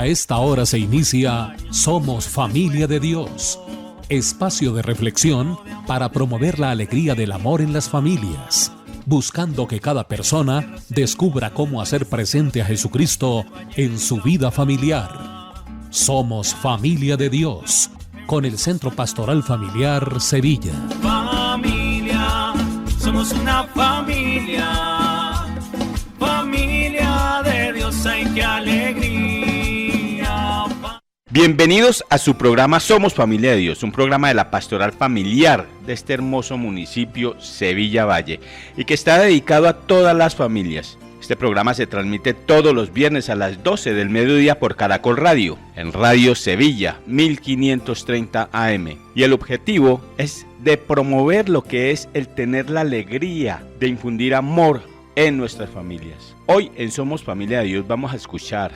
A esta hora se inicia Somos Familia de Dios, espacio de reflexión para promover la alegría del amor en las familias, buscando que cada persona descubra cómo hacer presente a Jesucristo en su vida familiar. Somos Familia de Dios, con el Centro Pastoral Familiar Sevilla. Familia, somos una familia, familia de Dios, ay qué alegría. Bienvenidos a su programa Somos Familia de Dios, un programa de la Pastoral Familiar de este hermoso municipio Sevilla Valle y que está dedicado a todas las familias. Este programa se transmite todos los viernes a las 12 del mediodía por Caracol Radio, en Radio Sevilla 1530 AM. Y el objetivo es de promover lo que es el tener la alegría de infundir amor en nuestras familias. Hoy en Somos Familia de Dios vamos a escuchar,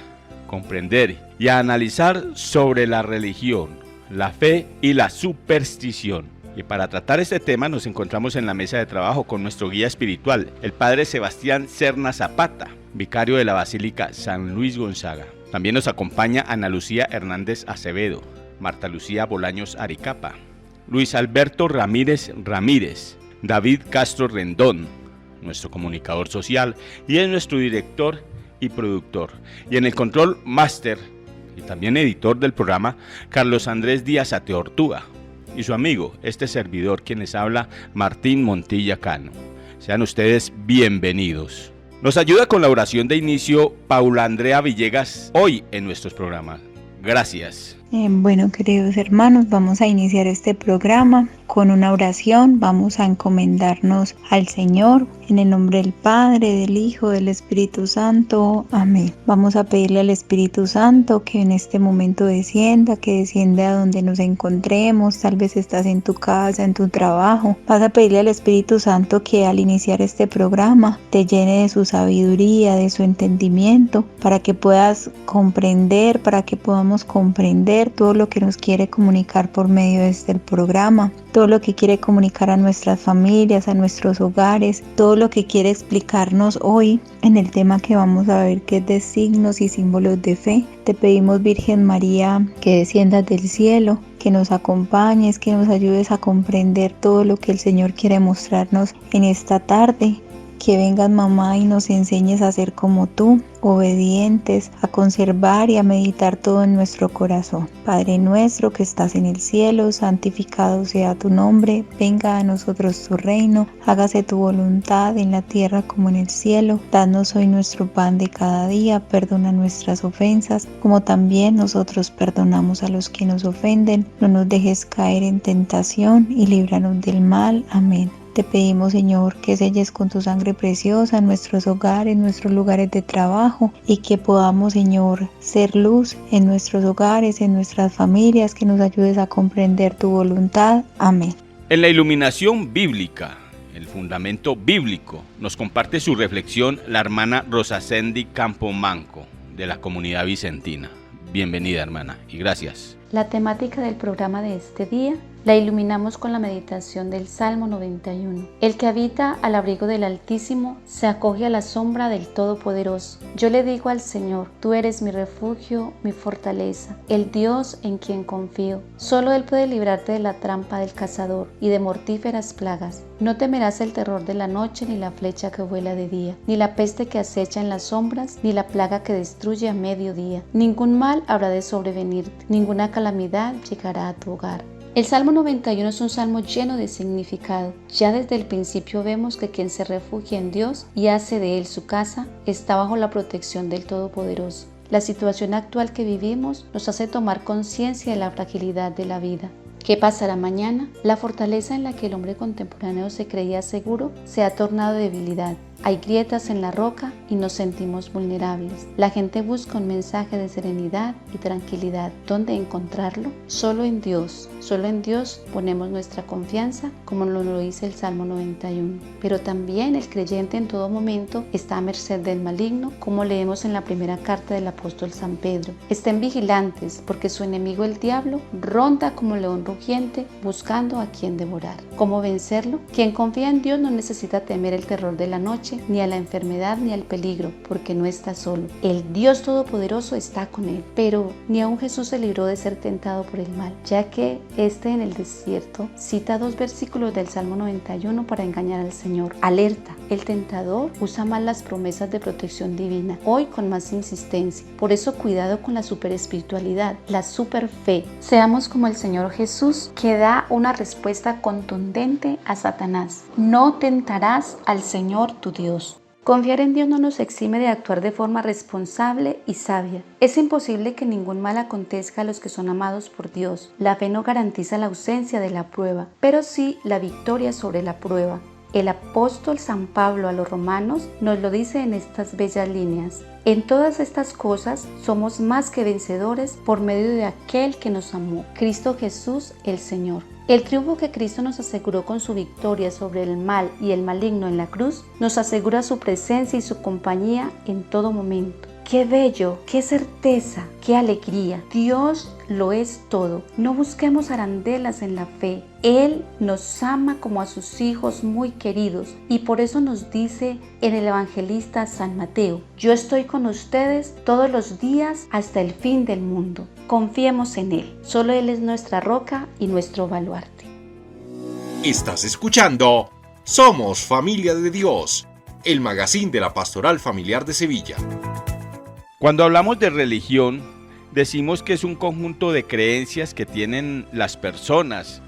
comprender y a analizar sobre la religión, la fe y la superstición. Y para tratar este tema nos encontramos en la mesa de trabajo con nuestro guía espiritual, el Padre Sebastián Serna Zapata, vicario de la Basílica San Luis Gonzaga. También nos acompaña Ana Lucía Hernández Acevedo, Marta Lucía Bolaños Aricapa, Luis Alberto Ramírez, David Castro Rendón, nuestro comunicador social y es nuestro director y productor. Y en el control máster y también editor del programa, Carlos Andrés Díaz Ateortúa. Y su amigo, este servidor, quien les habla, Martín Montilla Cano. Sean ustedes bienvenidos. Nos ayuda con la oración de inicio Paula Andrea Villegas hoy en nuestros programas. Gracias. Bueno, queridos hermanos, vamos a iniciar este programa con una oración. Vamos a encomendarnos al Señor en el nombre del Padre, del Hijo, del Espíritu Santo. Amén. Vamos a pedirle al Espíritu Santo que en este momento descienda, que descienda a donde nos encontremos. Tal vez estás en tu casa, en tu trabajo. Vas a pedirle al Espíritu Santo que al iniciar este programa te llene de su sabiduría, de su entendimiento, para que puedas comprender, para que podamos comprender todo lo que nos quiere comunicar por medio de este programa, todo lo que quiere comunicar a nuestras familias, a nuestros hogares, todo lo que quiere explicarnos hoy en el tema que vamos a ver, que es de signos y símbolos de fe. Te pedimos, Virgen María, que desciendas del cielo, que nos acompañes, que nos ayudes a comprender todo lo que el Señor quiere mostrarnos en esta tarde. Que vengas, mamá, y nos enseñes a ser como tú, obedientes, a conservar y a meditar todo en nuestro corazón. Padre nuestro que estás en el cielo, santificado sea tu nombre, venga a nosotros tu reino, hágase tu voluntad en la tierra como en el cielo. Danos hoy nuestro pan de cada día, perdona nuestras ofensas, como también nosotros perdonamos a los que nos ofenden. No nos dejes caer en tentación y líbranos del mal. Amén. Te pedimos, Señor, que selles con tu sangre preciosa en nuestros hogares, en nuestros lugares de trabajo y que podamos, Señor, ser luz en nuestros hogares, en nuestras familias, que nos ayudes a comprender tu voluntad. Amén. En la iluminación bíblica, el fundamento bíblico, nos comparte su reflexión la hermana Rosacendi Campomanco de la Comunidad Vicentina. Bienvenida, hermana, y gracias. La temática del programa de este día la iluminamos con la meditación del Salmo 91. El que habita al abrigo del Altísimo se acoge a la sombra del Todopoderoso. Yo le digo al Señor, tú eres mi refugio, mi fortaleza, el Dios en quien confío. Solo Él puede librarte de la trampa del cazador y de mortíferas plagas. No temerás el terror de la noche, ni la flecha que vuela de día, ni la peste que acecha en las sombras, ni la plaga que destruye a mediodía. Ningún mal habrá de sobrevenirte, ninguna calamidad llegará a tu hogar. El Salmo 91 es un salmo lleno de significado. Ya desde el principio vemos que quien se refugia en Dios y hace de Él su casa, está bajo la protección del Todopoderoso. La situación actual que vivimos nos hace tomar conciencia de la fragilidad de la vida. ¿Qué pasará mañana? La fortaleza en la que el hombre contemporáneo se creía seguro se ha tornado debilidad. Hay grietas en la roca y nos sentimos vulnerables. La gente busca un mensaje de serenidad y tranquilidad. ¿Dónde encontrarlo? Solo en Dios. Solo en Dios ponemos nuestra confianza, como lo dice el Salmo 91. Pero también el creyente en todo momento está a merced del maligno, como leemos en la primera carta del apóstol San Pedro. Estén vigilantes, porque su enemigo el diablo ronda como león rugiente, buscando a quien devorar. ¿Cómo vencerlo? Quien confía en Dios no necesita temer el terror de la noche, noche, ni a la enfermedad, ni al peligro, porque no está solo. El Dios Todopoderoso está con él. Pero ni aun Jesús se libró de ser tentado por el mal, ya que en el desierto cita 2 versículos del Salmo 91 para engañar al Señor. Alerta, el tentador usa mal las promesas de protección divina, hoy con más insistencia. Por eso cuidado con la superespiritualidad, la superfe. Seamos como el Señor Jesús, que da una respuesta contundente a Satanás. No tentarás al Señor tu Dios. Confiar en Dios no nos exime de actuar de forma responsable y sabia. Es imposible que ningún mal acontezca a los que son amados por Dios. La fe no garantiza la ausencia de la prueba, pero sí la victoria sobre la prueba. El apóstol San Pablo a los romanos nos lo dice en estas bellas líneas. En todas estas cosas somos más que vencedores por medio de aquel que nos amó, Cristo Jesús el Señor. El triunfo que Cristo nos aseguró con su victoria sobre el mal y el maligno en la cruz, nos asegura su presencia y su compañía en todo momento. ¡Qué bello! ¡Qué certeza! ¡Qué alegría! Dios lo es todo. No busquemos arandelas en la fe. Él nos ama como a sus hijos muy queridos y por eso nos dice en el evangelista San Mateo: yo estoy con ustedes todos los días hasta el fin del mundo. Confiemos en Él. Solo Él es nuestra roca y nuestro baluarte. Estás escuchando Somos Familia de Dios, el magazín de la Pastoral Familiar de Sevilla. Cuando hablamos de religión, decimos que es un conjunto de creencias que tienen las personas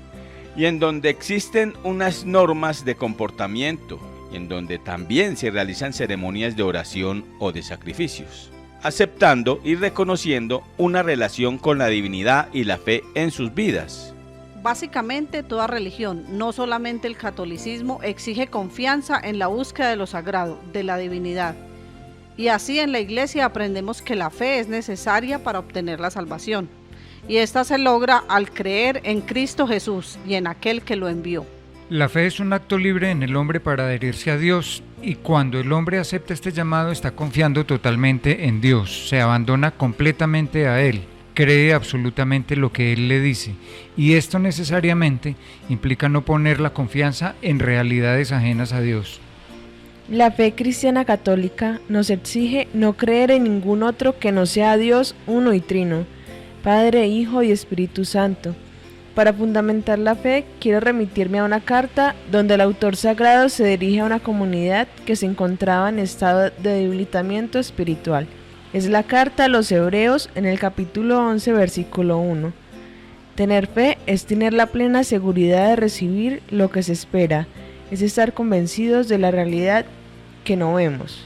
y en donde existen unas normas de comportamiento y en donde también se realizan ceremonias de oración o de sacrificios, aceptando y reconociendo una relación con la divinidad y la fe en sus vidas. Básicamente toda religión, no solamente el catolicismo, exige confianza en la búsqueda de lo sagrado, de la divinidad. Y así en la iglesia aprendemos que la fe es necesaria para obtener la salvación. Y esta se logra al creer en Cristo Jesús y en aquel que lo envió. La fe es un acto libre en el hombre para adherirse a Dios, y cuando el hombre acepta este llamado está confiando totalmente en Dios, se abandona completamente a Él, cree absolutamente lo que Él le dice, y esto necesariamente implica no poner la confianza en realidades ajenas a Dios. La fe cristiana católica nos exige no creer en ningún otro que no sea Dios uno y trino, Padre, Hijo y Espíritu Santo. Para fundamentar la fe, quiero remitirme a una carta donde el autor sagrado se dirige a una comunidad que se encontraba en estado de debilitamiento espiritual. Es la carta a los Hebreos en el capítulo 11, versículo 1. Tener fe es tener la plena seguridad de recibir lo que se espera, es estar convencidos de la realidad que no vemos.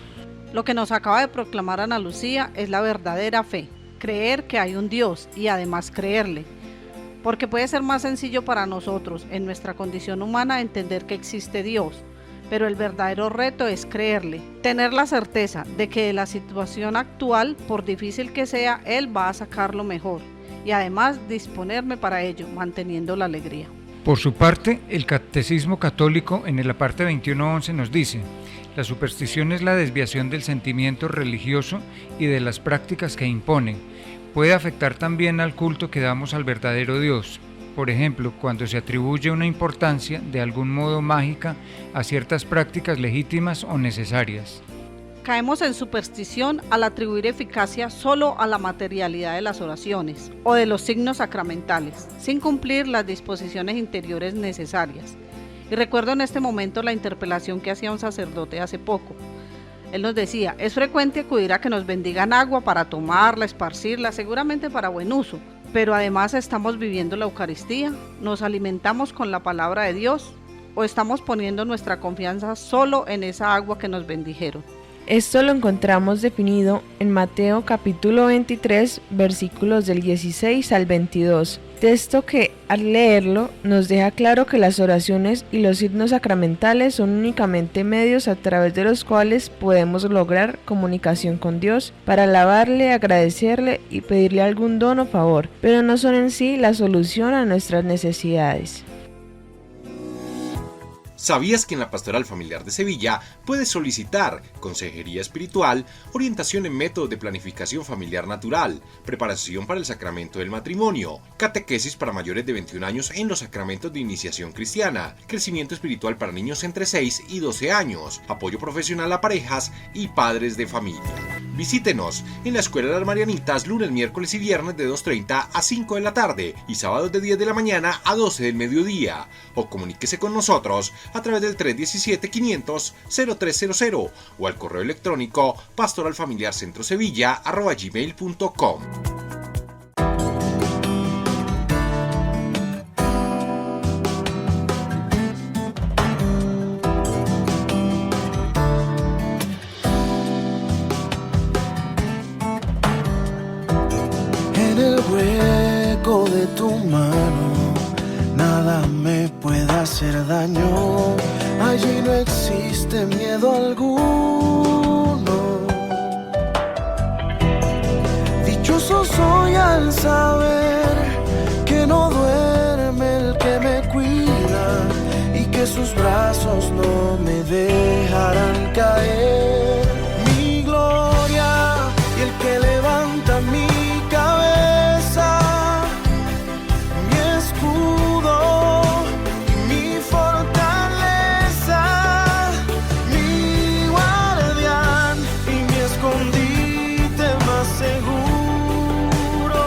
Lo que nos acaba de proclamar Ana Lucía es la verdadera fe, creer que hay un Dios y además creerle. Porque puede ser más sencillo para nosotros, en nuestra condición humana, entender que existe Dios, pero el verdadero reto es creerle, tener la certeza de que de la situación actual, por difícil que sea, Él va a sacar lo mejor, y además disponerme para ello, manteniendo la alegría. Por su parte, el Catecismo Católico en el aparte 21.11 nos dice: la superstición es la desviación del sentimiento religioso y de las prácticas que imponen. Puede afectar también al culto que damos al verdadero Dios. Por ejemplo, cuando se atribuye una importancia de algún modo mágica a ciertas prácticas legítimas o necesarias. Caemos en superstición al atribuir eficacia solo a la materialidad de las oraciones o de los signos sacramentales, sin cumplir las disposiciones interiores necesarias. Y recuerdo en este momento la interpelación que hacía un sacerdote hace poco. Él nos decía: es frecuente acudir a que nos bendigan agua para tomarla, esparcirla, seguramente para buen uso, pero además estamos viviendo la Eucaristía, nos alimentamos con la palabra de Dios o estamos poniendo nuestra confianza solo en esa agua que nos bendijeron. Esto lo encontramos definido en Mateo capítulo 23, versículos del 16 al 22, texto que al leerlo nos deja claro que las oraciones y los signos sacramentales son únicamente medios a través de los cuales podemos lograr comunicación con Dios para alabarle, agradecerle y pedirle algún don o favor, pero no son en sí la solución a nuestras necesidades. ¿Sabías que en la Pastoral Familiar de Sevilla puedes solicitar consejería espiritual, orientación en métodos de planificación familiar natural, preparación para el sacramento del matrimonio, catequesis para mayores de 21 años en los sacramentos de iniciación cristiana, crecimiento espiritual para niños entre 6 y 12 años, apoyo profesional a parejas y padres de familia? Visítenos en la Escuela de las Marianitas lunes, miércoles y viernes de 2:30 a 5 de la tarde y sábados de 10 de la mañana a 12 del mediodía, o comuníquese con nosotros a través del 317-500-0300 o al correo electrónico pastoralfamiliarcentrosevilla@gmail.com. En el hueco de tu mano nada me puede hacer daño, allí no existe miedo alguno. Dichoso soy al saber que no duerme el que me cuida y que sus brazos no me dejarán caer. Mi gloria y el que levanta mi cabeza, mi escudo, mi fortaleza, mi guardián y mi escondite más seguro.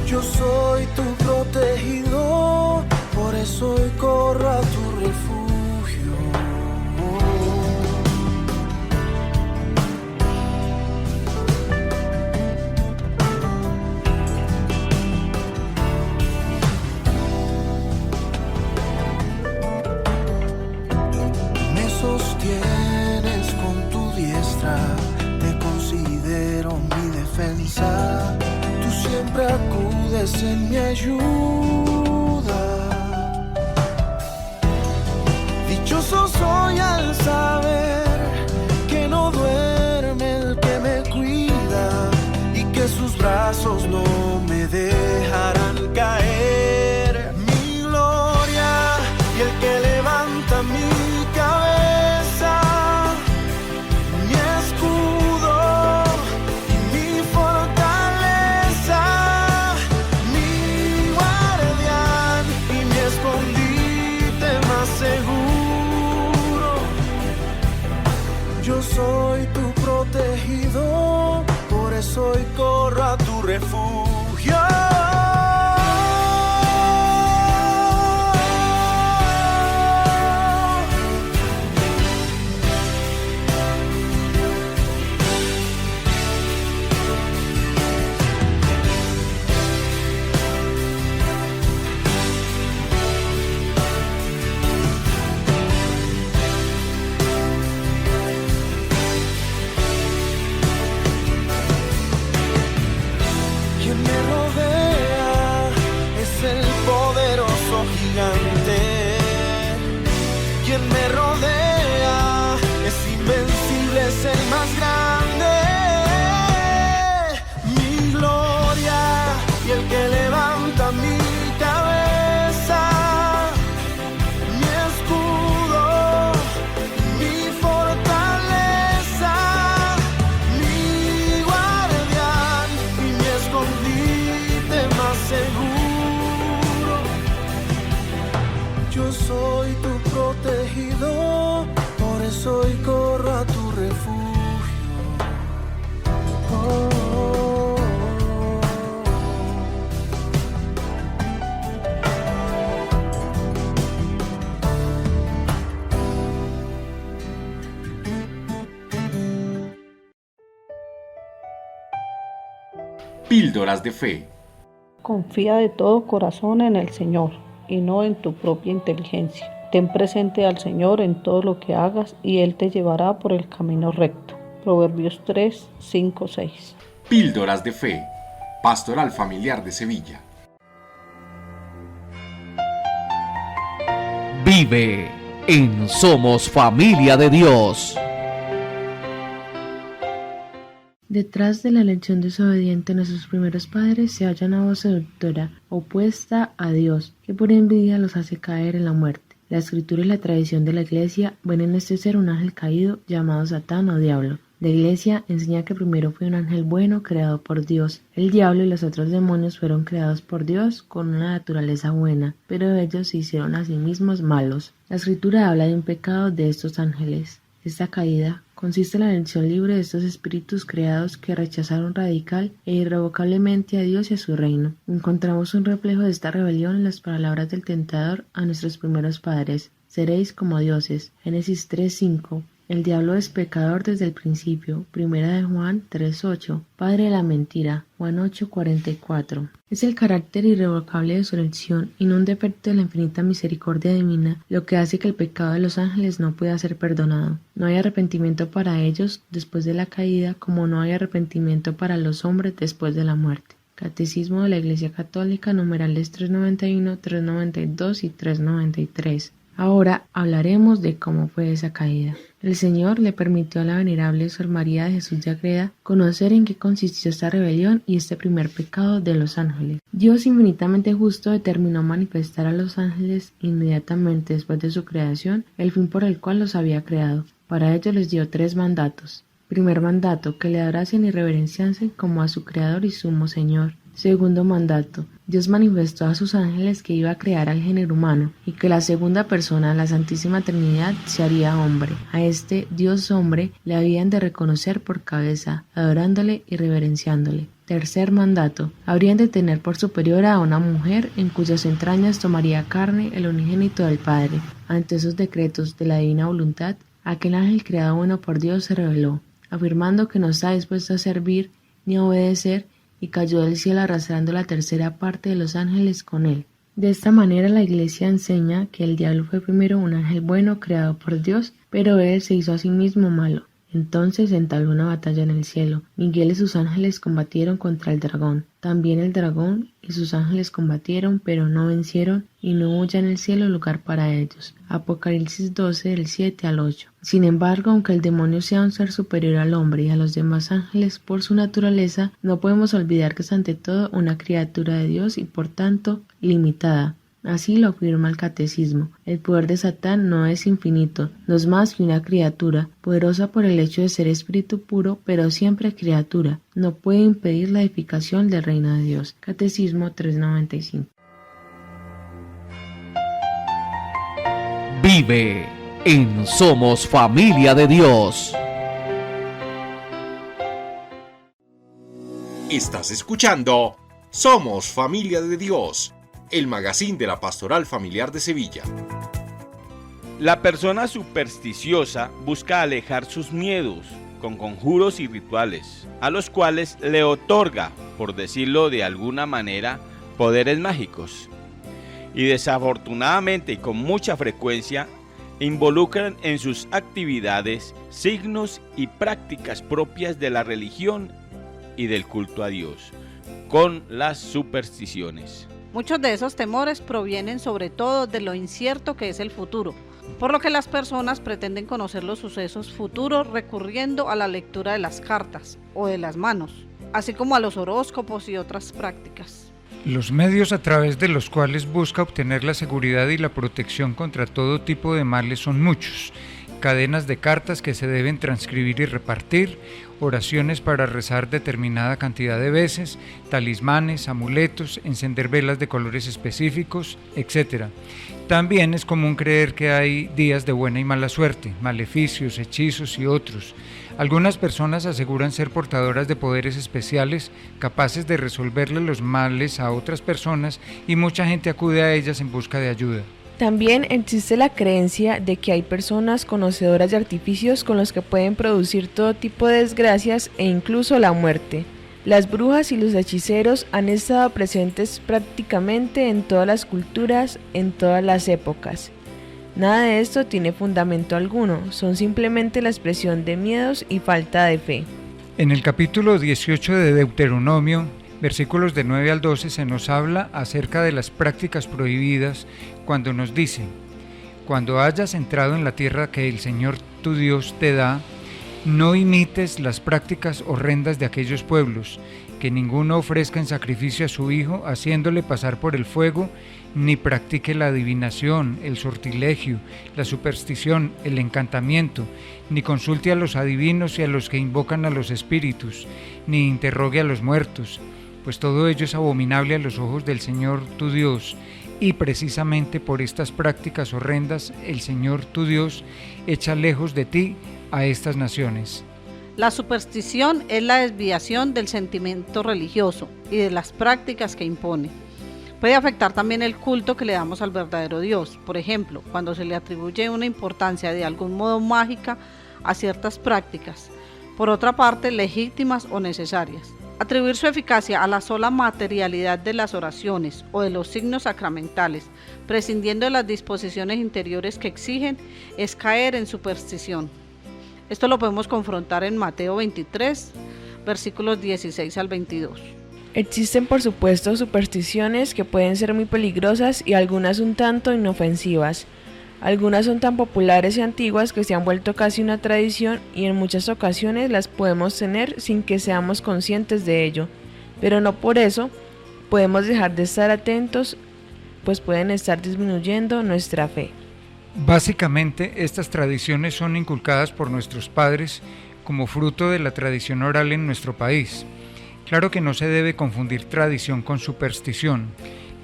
Yo soy tu protegido, por eso hoy corro a tu refugio. Sostienes con tu diestra, te considero mi defensa. Tú siempre acudes en mi ayuda. Dichoso soy al saber que no duerme el que me cuida y que sus brazos no me dejarán caer. Mi gloria y el que levanta mi cabeza, mi escudo y mi fortaleza, mi guardián y mi escondite más seguro. Yo soy tu protegido, por eso hoy corro a tu refugio. Quien me rodea es el poderoso gigante. Quien me rodea es invencible, es el más grande. Mi gloria y el que levanta mi cabeza, mi escudo, mi fortaleza, mi guardián y mi escondite más seguro. Yo soy tu protegido, por eso hoy corro a tu refugio. Oh, oh, oh. Píldoras de Fe. Confía de todo corazón en el Señor y no en tu propia inteligencia. Ten presente al Señor en todo lo que hagas y Él te llevará por el camino recto. Proverbios 3, 5, 6. Píldoras de Fe. Pastoral Familiar de Sevilla. Vive en Somos Familia de Dios. Detrás de la elección desobediente de nuestros primeros padres se halla una voz seductora, opuesta a Dios, que por envidia los hace caer en la muerte. La escritura y la tradición de la Iglesia ven en este ser un ángel caído llamado Satán o Diablo. La Iglesia enseña que primero fue un ángel bueno creado por Dios. El diablo y los otros demonios fueron creados por Dios con una naturaleza buena, pero ellos se hicieron a sí mismos malos. La escritura habla de un pecado de estos ángeles. Esta caída consiste en la elección libre de estos espíritus creados que rechazaron radical e irrevocablemente a Dios y a su reino. Encontramos un reflejo de esta rebelión en las palabras del tentador a nuestros primeros padres: seréis como dioses. Génesis 3:5. El diablo es pecador desde el principio. Primera de Juan 3:8. Padre de la mentira. Juan 8:44. Es el carácter irrevocable de su elección y no un defecto de la infinita misericordia divina lo que hace que el pecado de los ángeles no pueda ser perdonado. No hay arrepentimiento para ellos después de la caída, como no hay arrepentimiento para los hombres después de la muerte. Catecismo de la Iglesia Católica, numerales 391, 392 y 393. Ahora hablaremos de cómo fue esa caída. El Señor le permitió a la venerable Sor María de Jesús de Agreda conocer en qué consistió esta rebelión y este primer pecado de los ángeles. Dios infinitamente justo determinó manifestar a los ángeles inmediatamente después de su creación el fin por el cual los había creado. Para ello les dio 3 mandatos. Primer mandato, que le adorasen y reverenciasen como a su Creador y sumo Señor. Segundo mandato, Dios manifestó a sus ángeles que iba a crear al género humano y que la segunda persona, la Santísima Trinidad, se haría hombre. A este Dios hombre le habían de reconocer por cabeza, adorándole y reverenciándole. Tercer mandato, habrían de tener por superior a una mujer en cuyas entrañas tomaría carne el unigénito del Padre. Ante esos decretos de la divina voluntad, aquel ángel creado bueno por Dios se rebeló, afirmando que no está dispuesto a servir ni a obedecer, y cayó del cielo arrastrando la tercera parte de los ángeles con él. De esta manera la Iglesia enseña que el diablo fue primero un ángel bueno creado por Dios, pero él se hizo a sí mismo malo. Entonces entabló una batalla en el cielo. Miguel y sus ángeles combatieron contra el dragón. También el dragón y sus ángeles combatieron, pero no vencieron, y no hubo ya en el cielo lugar para ellos. Apocalipsis 12, del 7 al 8. Sin embargo, aunque el demonio sea un ser superior al hombre y a los demás ángeles por su naturaleza, no podemos olvidar que es ante todo una criatura de Dios y por tanto limitada. Así lo afirma el Catecismo. El poder de Satán no es infinito, no es más que una criatura, poderosa por el hecho de ser espíritu puro, pero siempre criatura. No puede impedir la edificación del reino de Dios. Catecismo 395. Vive en Somos Familia de Dios. Estás escuchando Somos Familia de Dios, el magazine de la Pastoral Familiar de Sevilla. La persona supersticiosa busca alejar sus miedos con conjuros y rituales, a los cuales le otorga, por decirlo de alguna manera, poderes mágicos. Y desafortunadamente y con mucha frecuencia, involucran en sus actividades signos y prácticas propias de la religión y del culto a Dios, con las supersticiones. Muchos de esos temores provienen sobre todo de lo incierto que es el futuro, por lo que las personas pretenden conocer los sucesos futuros recurriendo a la lectura de las cartas o de las manos, así como a los horóscopos y otras prácticas. Los medios a través de los cuales busca obtener la seguridad y la protección contra todo tipo de males son muchos. Cadenas de cartas que se deben transcribir y repartir, oraciones para rezar determinada cantidad de veces, talismanes, amuletos, encender velas de colores específicos, etc. También es común creer que hay días de buena y mala suerte, maleficios, hechizos y otros. Algunas personas aseguran ser portadoras de poderes especiales capaces de resolverle los males a otras personas y mucha gente acude a ellas en busca de ayuda. También existe la creencia de que hay personas conocedoras de artificios con los que pueden producir todo tipo de desgracias e incluso la muerte. Las brujas y los hechiceros han estado presentes prácticamente en todas las culturas, en todas las épocas. Nada de esto tiene fundamento alguno, son simplemente la expresión de miedos y falta de fe. En el capítulo 18 de Deuteronomio, versículos de 9 al 12, se nos habla acerca de las prácticas prohibidas cuando nos dice: cuando hayas entrado en la tierra que el Señor tu Dios te da, No imites las prácticas horrendas de aquellos pueblos, que ninguno ofrezca en sacrificio a su hijo, haciéndole pasar por el fuego, ni practique la adivinación, el sortilegio, la superstición, el encantamiento, ni consulte a los adivinos y a los que invocan a los espíritus, ni interrogue a los muertos, pues todo ello es abominable a los ojos del Señor tu Dios, y precisamente por estas prácticas horrendas el Señor tu Dios echa lejos de ti a estas naciones. La superstición es la desviación del sentimiento religioso y de las prácticas que impone. Puede afectar también el culto que le damos al verdadero Dios. Por ejemplo, cuando se le atribuye una importancia de algún modo mágica a ciertas prácticas, por otra parte legítimas o necesarias. Atribuir su eficacia a la sola materialidad de las oraciones o de los signos sacramentales, prescindiendo de las disposiciones interiores que exigen, es caer en superstición. Esto lo podemos confrontar en Mateo 23, versículos 16 al 22. Existen por supuesto supersticiones que pueden ser muy peligrosas y algunas un tanto inofensivas. Algunas son tan populares y antiguas que se han vuelto casi una tradición y en muchas ocasiones las podemos tener sin que seamos conscientes de ello, pero no por eso podemos dejar de estar atentos, pues pueden estar disminuyendo nuestra fe. Básicamente, estas tradiciones son inculcadas por nuestros padres como fruto de la tradición oral en nuestro país. Claro que no se debe confundir tradición con superstición.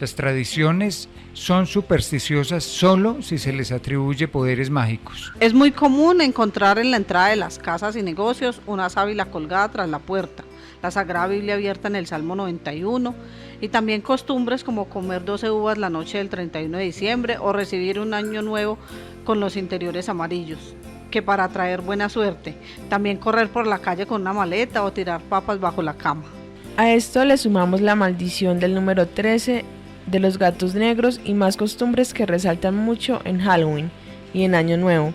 Las tradiciones son supersticiosas solo si se les atribuye poderes mágicos. Es muy común encontrar en la entrada de las casas y negocios una sábila colgada tras la puerta, la Sagrada Biblia abierta en el Salmo 91 y también costumbres como comer 12 uvas la noche del 31 de diciembre o recibir un año nuevo con los interiores amarillos, que para traer buena suerte, también correr por la calle con una maleta o tirar papas bajo la cama. A esto le sumamos la maldición del número 13 de los gatos negros y más costumbres que resaltan mucho en Halloween y en Año Nuevo.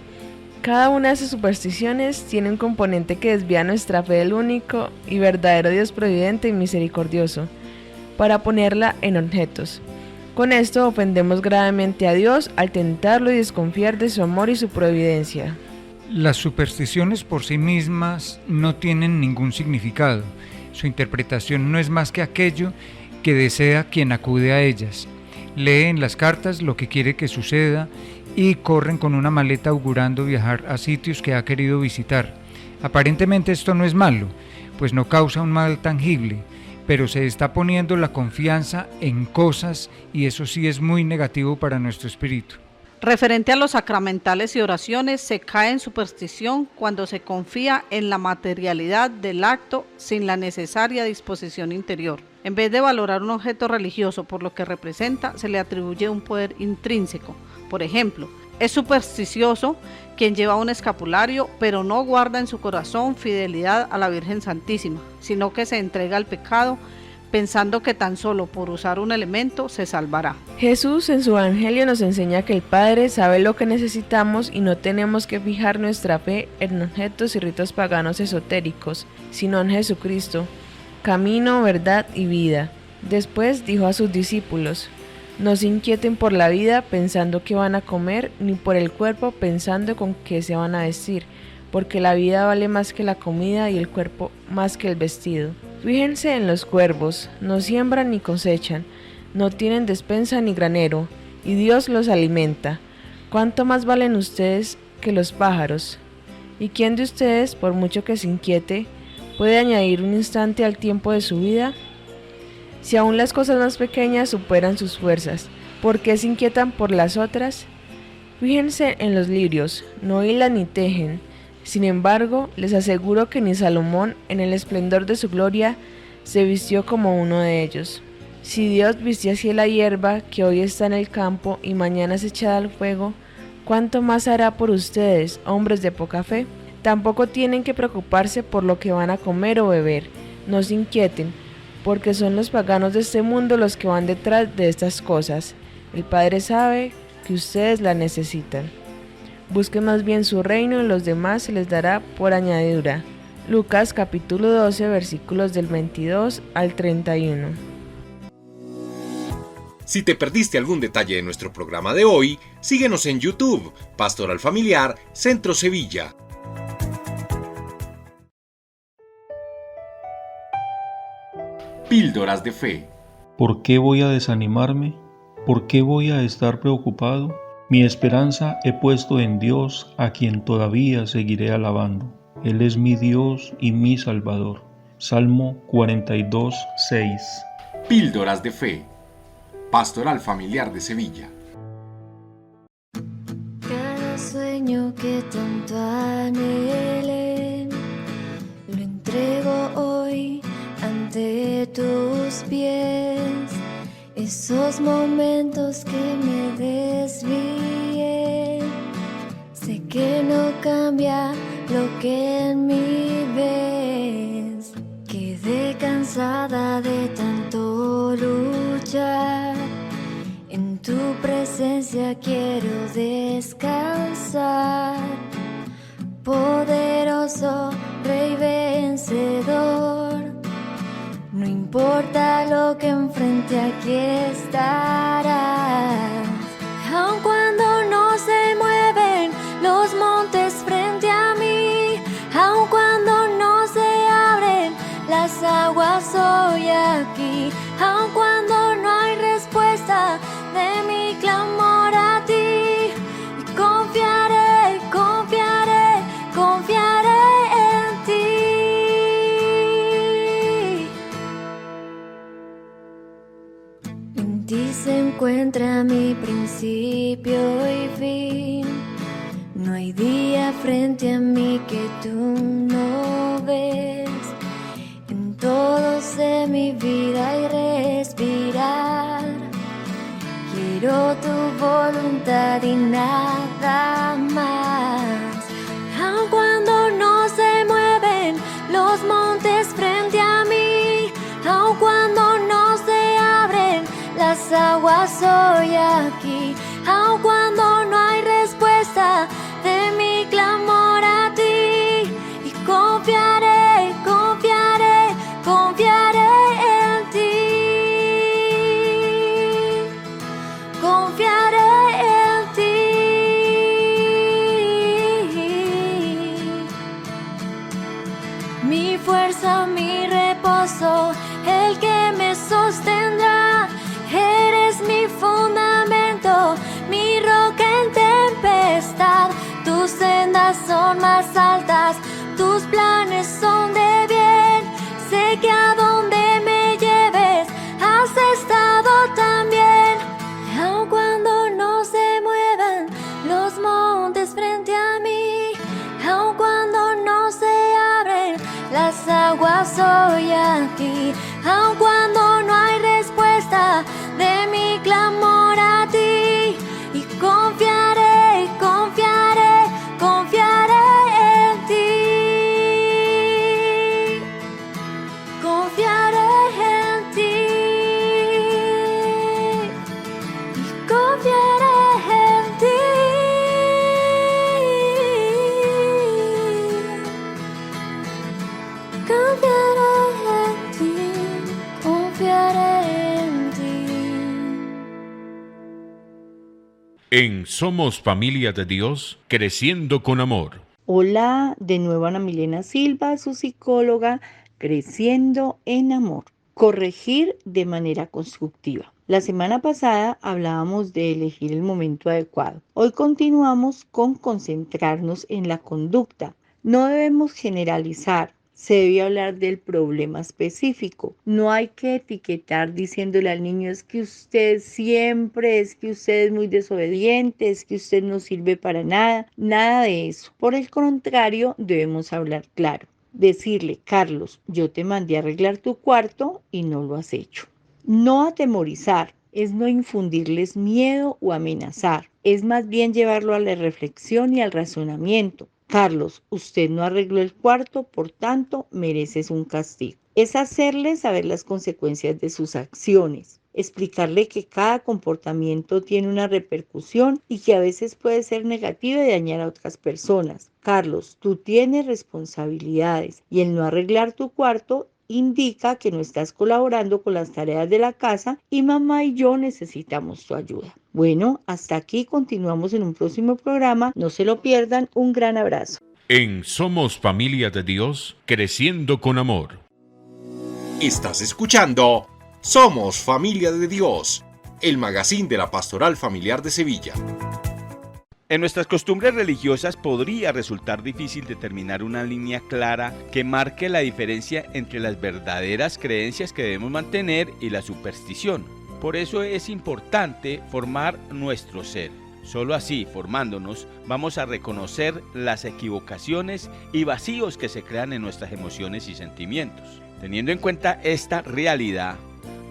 Cada una de esas supersticiones tiene un componente que desvía nuestra fe del único y verdadero Dios providente y misericordioso, para ponerla en objetos. Con esto ofendemos gravemente a Dios al tentarlo y desconfiar de su amor y su providencia. Las supersticiones por sí mismas no tienen ningún significado. Su interpretación no es más que aquello que desea quien acude a ellas. Lee en las cartas lo que quiere que suceda y corren con una maleta augurando viajar a sitios que ha querido visitar. Aparentemente esto no es malo, pues no causa un mal tangible, pero se está poniendo la confianza en cosas y eso sí es muy negativo para nuestro espíritu. Referente a los sacramentales y oraciones, se cae en superstición cuando se confía en la materialidad del acto sin la necesaria disposición interior. En vez de valorar un objeto religioso por lo que representa, se le atribuye un poder intrínseco. Por ejemplo, es supersticioso quien lleva un escapulario, pero no guarda en su corazón fidelidad a la Virgen Santísima, sino que se entrega al pecado, pensando que tan solo por usar un elemento se salvará. Jesús en su Evangelio nos enseña que el Padre sabe lo que necesitamos y no tenemos que fijar nuestra fe en objetos y ritos paganos esotéricos, sino en Jesucristo, camino, verdad y vida. Después dijo a sus discípulos: no se inquieten por la vida pensando qué van a comer, ni por el cuerpo pensando con qué se van a vestir, porque la vida vale más que la comida y el cuerpo más que el vestido. Fíjense en los cuervos, no siembran ni cosechan, no tienen despensa ni granero, y Dios los alimenta. ¿Cuánto más valen ustedes que los pájaros? ¿Y quién de ustedes, por mucho que se inquiete, puede añadir un instante al tiempo de su vida? Si aún las cosas más pequeñas superan sus fuerzas, ¿por qué se inquietan por las otras? Fíjense en los lirios, no hilan ni tejen. Sin embargo, les aseguro que ni Salomón, en el esplendor de su gloria, se vistió como uno de ellos. Si Dios vistió así la hierba que hoy está en el campo y mañana es echada al fuego, ¿cuánto más hará por ustedes, hombres de poca fe? Tampoco tienen que preocuparse por lo que van a comer o beber. No se inquieten, porque son los paganos de este mundo los que van detrás de estas cosas. El Padre sabe que ustedes la necesitan. Busquen más bien su reino y los demás se les dará por añadidura. Lucas capítulo 12 versículos del 22 al 31. Si te perdiste algún detalle de nuestro programa de hoy, síguenos en YouTube, Pastoral Familiar Centro Sevilla. Píldoras de fe. ¿Por qué voy a desanimarme? ¿Por qué voy a estar preocupado? Mi esperanza he puesto en Dios, a quien todavía seguiré alabando. Él es mi Dios y mi Salvador. Salmo 42, 6. Píldoras de fe. Pastoral Familiar de Sevilla. Cada sueño que tanto anhelé, lo entrego hoy ante tus pies. Esos momentos que me desvié, sé que no cambia lo que en mí ves. Quedé cansada de tanto luchar, en tu presencia quiero descansar. Poderoso Rey vencedor, no importa lo que enfrente, aquí estarás. Aun cuando no se mueven los montes frente a mí, aun cuando no se abren las aguas, hoy aquí. Aun cuando no hay respuesta de mi clamor a ti, y confiaré, confiaré, confiaré en ti. En ti se encuentra mi principio y fin. No hay día frente a mí que tú no ves. En todo sé mi vida y respirar. Quiero tu voluntad y nada más. Aun cuando no se mueven los montes frente a mí, aun cuando no se abren las aguas, hoy aquí. Aun cuando no hay respuesta de mi clamor a ti, y confiaré, confiaré, confiaré en ti. Confiaré en ti. Mi fuerza, mi reposo, el que me sostendrá. Eres mi fundamento, mi roca en tempestad. Tus sendas son más altas, tus planes son de bien. Sé que a donde me lleves has estado también. Aun cuando no se muevan los montes frente a mí, aun cuando no se abren las aguas, hoy aquí. Aun cuando no hay respuesta de mi clamor a ti, y confiaré, confiaré, confiaré en ti. Confiaré en ti. Y confiaré en ti. Confiaré en ti. Confiaré en ti. En Somos Familia de Dios, creciendo con amor. Hola, de nuevo Ana Milena Silva, su psicóloga, creciendo en amor. Corregir de manera constructiva. La semana pasada hablábamos de elegir el momento adecuado. Hoy continuamos con concentrarnos en la conducta. No debemos generalizar. Se debe hablar del problema específico. No hay que etiquetar diciéndole al niño es que usted siempre, es que usted es muy desobediente, es que usted no sirve para nada. Nada de eso. Por el contrario, debemos hablar claro. Decirle, Carlos, yo te mandé a arreglar tu cuarto y no lo has hecho. No atemorizar es no infundirles miedo o amenazar. Es más bien llevarlo a la reflexión y al razonamiento. Carlos, usted no arregló el cuarto, por tanto, mereces un castigo. Es hacerle saber las consecuencias de sus acciones, explicarle que cada comportamiento tiene una repercusión y que a veces puede ser negativa y dañar a otras personas. Carlos, tú tienes responsabilidades y el no arreglar tu cuarto indica que no estás colaborando con las tareas de la casa y mamá y yo necesitamos tu ayuda. Bueno, hasta aquí, continuamos en un próximo programa. No se lo pierdan. Un gran abrazo. En Somos Familia de Dios, creciendo con amor. Estás escuchando Somos Familia de Dios, el magazine de la Pastoral Familiar de Sevilla. En nuestras costumbres religiosas podría resultar difícil determinar una línea clara que marque la diferencia entre las verdaderas creencias que debemos mantener y la superstición. Por eso es importante formar nuestro ser. Solo así, formándonos, vamos a reconocer las equivocaciones y vacíos que se crean en nuestras emociones y sentimientos. Teniendo en cuenta esta realidad,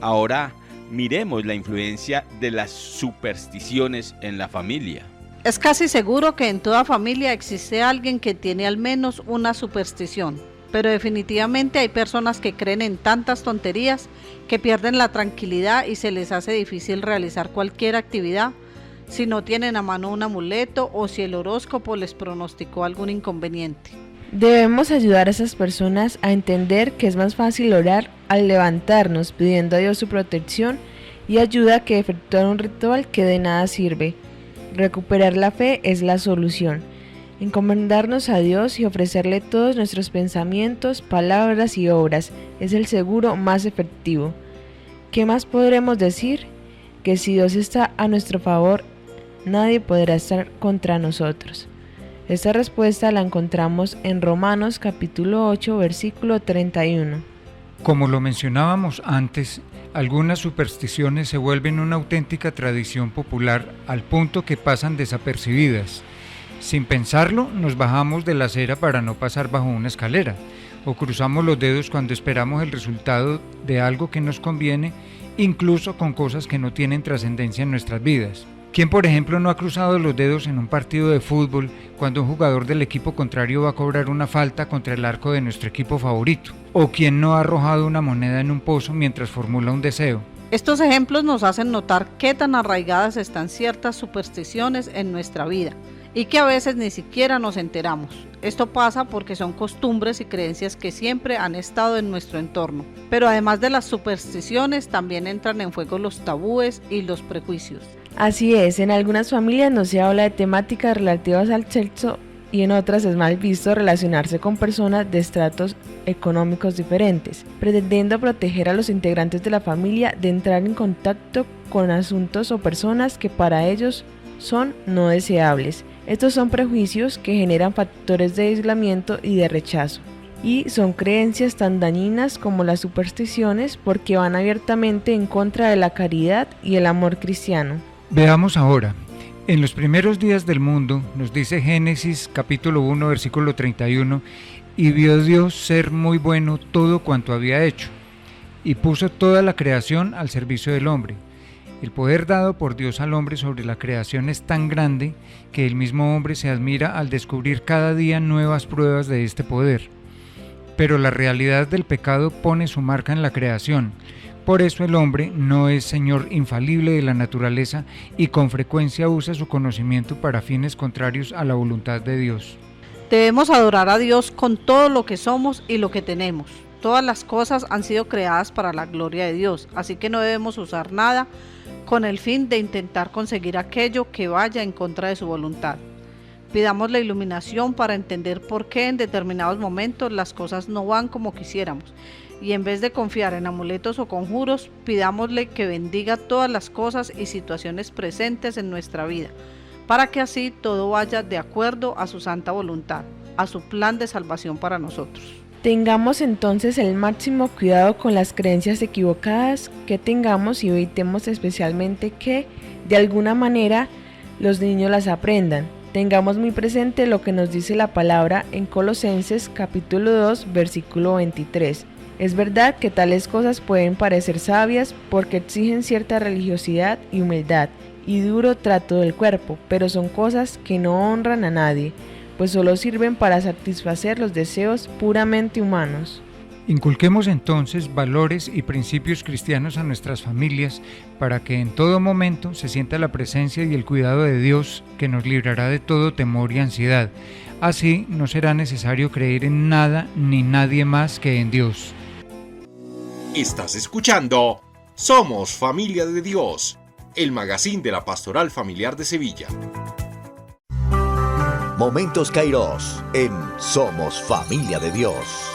ahora miremos la influencia de las supersticiones en la familia. Es casi seguro que en toda familia existe alguien que tiene al menos una superstición, pero definitivamente hay personas que creen en tantas tonterías que pierden la tranquilidad y se les hace difícil realizar cualquier actividad si no tienen a mano un amuleto o si el horóscopo les pronosticó algún inconveniente. Debemos ayudar a esas personas a entender que es más fácil orar al levantarnos pidiendo a Dios su protección y ayuda que efectuar un ritual que de nada sirve. Recuperar la fe es la solución. Encomendarnos a Dios y ofrecerle todos nuestros pensamientos, palabras y obras es el seguro más efectivo. ¿Qué más podremos decir? Que si Dios está a nuestro favor, nadie podrá estar contra nosotros. Esta respuesta la encontramos en Romanos capítulo 8, versículo 31. Como lo mencionábamos antes, algunas supersticiones se vuelven una auténtica tradición popular al punto que pasan desapercibidas. Sin pensarlo, nos bajamos de la acera para no pasar bajo una escalera, o cruzamos los dedos cuando esperamos el resultado de algo que nos conviene, incluso con cosas que no tienen trascendencia en nuestras vidas. ¿Quién, por ejemplo, no ha cruzado los dedos en un partido de fútbol cuando un jugador del equipo contrario va a cobrar una falta contra el arco de nuestro equipo favorito? ¿O quién no ha arrojado una moneda en un pozo mientras formula un deseo? Estos ejemplos nos hacen notar qué tan arraigadas están ciertas supersticiones en nuestra vida y que a veces ni siquiera nos enteramos. Esto pasa porque son costumbres y creencias que siempre han estado en nuestro entorno. Pero además de las supersticiones, también entran en juego los tabúes y los prejuicios. Así es, en algunas familias no se habla de temáticas relativas al sexo y en otras es mal visto relacionarse con personas de estratos económicos diferentes, pretendiendo proteger a los integrantes de la familia de entrar en contacto con asuntos o personas que para ellos son no deseables. Estos son prejuicios que generan factores de aislamiento y de rechazo, y son creencias tan dañinas como las supersticiones porque van abiertamente en contra de la caridad y el amor cristiano. Veamos ahora, en los primeros días del mundo, nos dice Génesis capítulo 1 versículo 31, y vio Dios ser muy bueno todo cuanto había hecho, y puso toda la creación al servicio del hombre. El poder dado por Dios al hombre sobre la creación es tan grande que el mismo hombre se admira al descubrir cada día nuevas pruebas de este poder. Pero la realidad del pecado pone su marca en la creación. Por eso el hombre no es señor infalible de la naturaleza y con frecuencia usa su conocimiento para fines contrarios a la voluntad de Dios. Debemos adorar a Dios con todo lo que somos y lo que tenemos. Todas las cosas han sido creadas para la gloria de Dios, así que no debemos usar nada con el fin de intentar conseguir aquello que vaya en contra de su voluntad. Pidamos la iluminación para entender por qué en determinados momentos las cosas no van como quisiéramos. Y en vez de confiar en amuletos o conjuros, pidámosle que bendiga todas las cosas y situaciones presentes en nuestra vida, para que así todo vaya de acuerdo a su santa voluntad, a su plan de salvación para nosotros. Tengamos entonces el máximo cuidado con las creencias equivocadas que tengamos y evitemos especialmente que, de alguna manera, los niños las aprendan. Tengamos muy presente lo que nos dice la palabra en Colosenses capítulo 2, versículo 23. Es verdad que tales cosas pueden parecer sabias porque exigen cierta religiosidad y humildad y duro trato del cuerpo, pero son cosas que no honran a nadie, pues solo sirven para satisfacer los deseos puramente humanos. Inculquemos entonces valores y principios cristianos a nuestras familias para que en todo momento se sienta la presencia y el cuidado de Dios que nos librará de todo temor y ansiedad. Así no será necesario creer en nada ni nadie más que en Dios. Estás escuchando Somos Familia de Dios, el magazine de la Pastoral Familiar de Sevilla. Momentos Kairos en Somos Familia de Dios.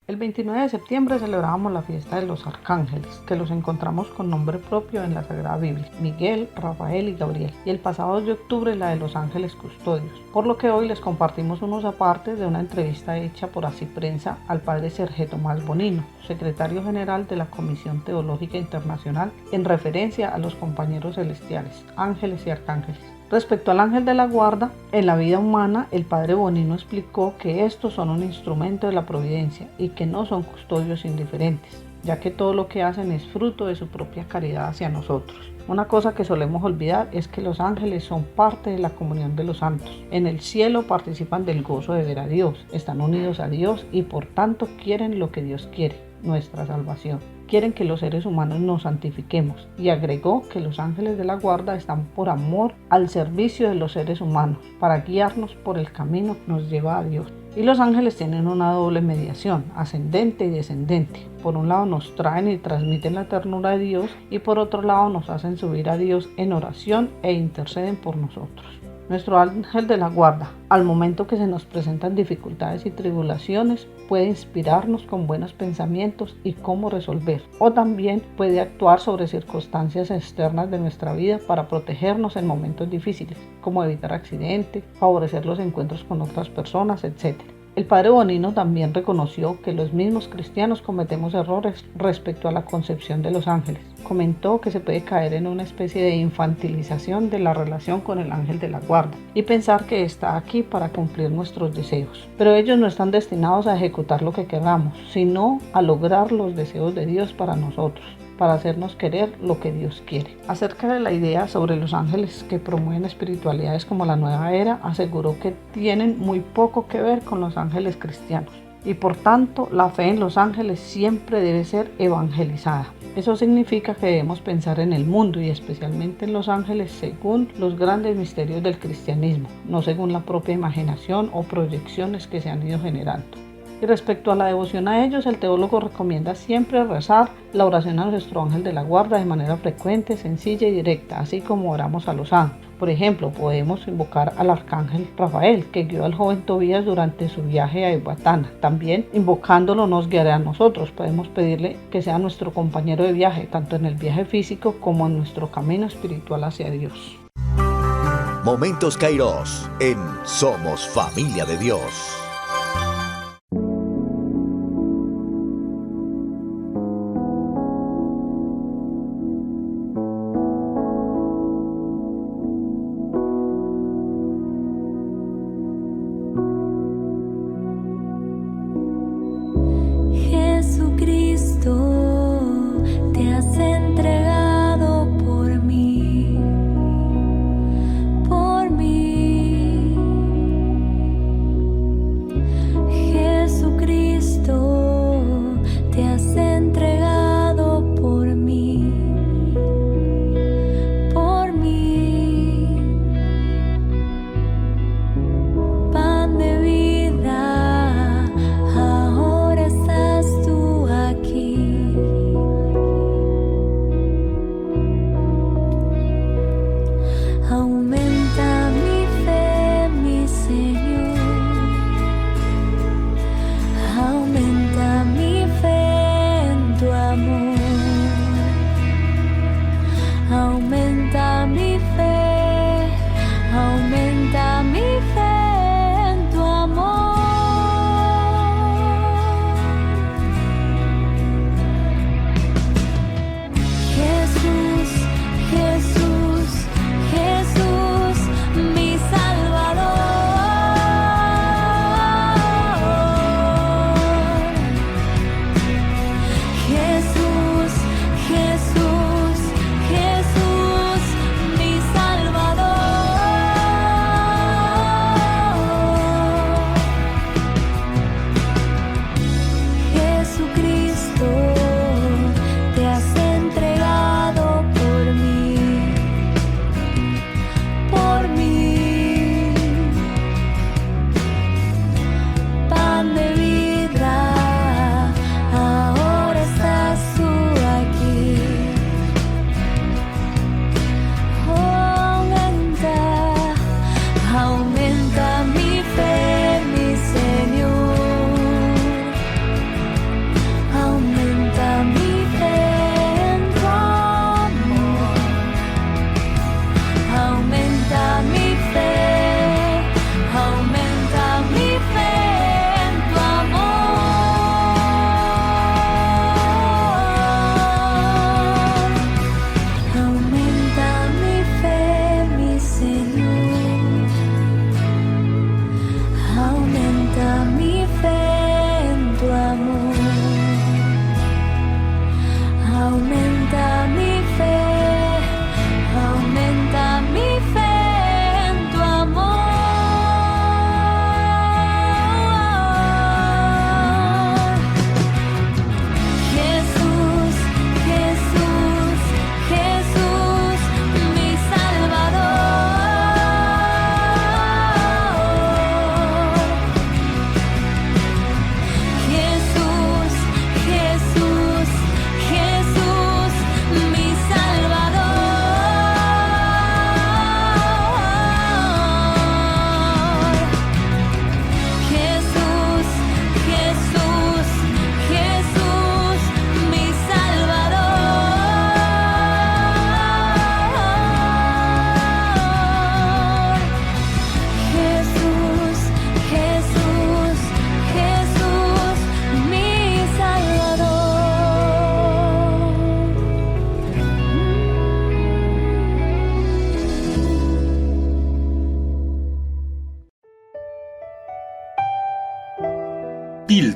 El 29 de septiembre celebrábamos la fiesta de los arcángeles, que los encontramos con nombre propio en la Sagrada Biblia: Miguel, Rafael y Gabriel. Y el pasado 2 de octubre la de los ángeles custodios, por lo que hoy les compartimos unos apartes de una entrevista hecha por Así Prensa al padre Sergio Tomás Bonino, secretario general de la Comisión Teológica Internacional, en referencia a los compañeros celestiales, ángeles y arcángeles. Respecto al ángel de la guarda, en la vida humana, el padre Bonino explicó que estos son un instrumento de la providencia y que no son custodios indiferentes, ya que todo lo que hacen es fruto de su propia caridad hacia nosotros. Una cosa que solemos olvidar es que los ángeles son parte de la comunión de los santos. En el cielo participan del gozo de ver a Dios, están unidos a Dios y por tanto quieren lo que Dios quiere, nuestra salvación. Quieren que los seres humanos nos santifiquemos, y agregó que los ángeles de la guarda están por amor al servicio de los seres humanos, para guiarnos por el camino que nos lleva a Dios. Y los ángeles tienen una doble mediación, ascendente y descendente. Por un lado nos traen y transmiten la ternura de Dios, y por otro lado nos hacen subir a Dios en oración e interceden por nosotros. Nuestro ángel de la guarda, al momento que se nos presentan dificultades y tribulaciones, puede inspirarnos con buenos pensamientos y cómo resolver, o también puede actuar sobre circunstancias externas de nuestra vida para protegernos en momentos difíciles, como evitar accidentes, favorecer los encuentros con otras personas, etc. El padre Bonino también reconoció que los mismos cristianos cometemos errores respecto a la concepción de los ángeles. Comentó que se puede caer en una especie de infantilización de la relación con el ángel de la guarda y pensar que está aquí para cumplir nuestros deseos. Pero ellos no están destinados a ejecutar lo que queramos, sino a lograr los deseos de Dios para nosotros, para hacernos querer lo que Dios quiere. Acerca de la idea sobre los ángeles que promueven espiritualidades como la nueva era, aseguró que tienen muy poco que ver con los ángeles cristianos y por tanto la fe en los ángeles siempre debe ser evangelizada. Eso significa que debemos pensar en el mundo y especialmente en los ángeles según los grandes misterios del cristianismo, no según la propia imaginación o proyecciones que se han ido generando. Y respecto a la devoción a ellos, el teólogo recomienda siempre rezar la oración a nuestro ángel de la guarda de manera frecuente, sencilla y directa, así como oramos a los ángeles. Por ejemplo, podemos invocar al arcángel Rafael, que guió al joven Tobías durante su viaje a Ecbatana. También, invocándolo, nos guiará a nosotros. Podemos pedirle que sea nuestro compañero de viaje, tanto en el viaje físico como en nuestro camino espiritual hacia Dios. Momentos Kairos en Somos Familia de Dios. Aumenta mi fe,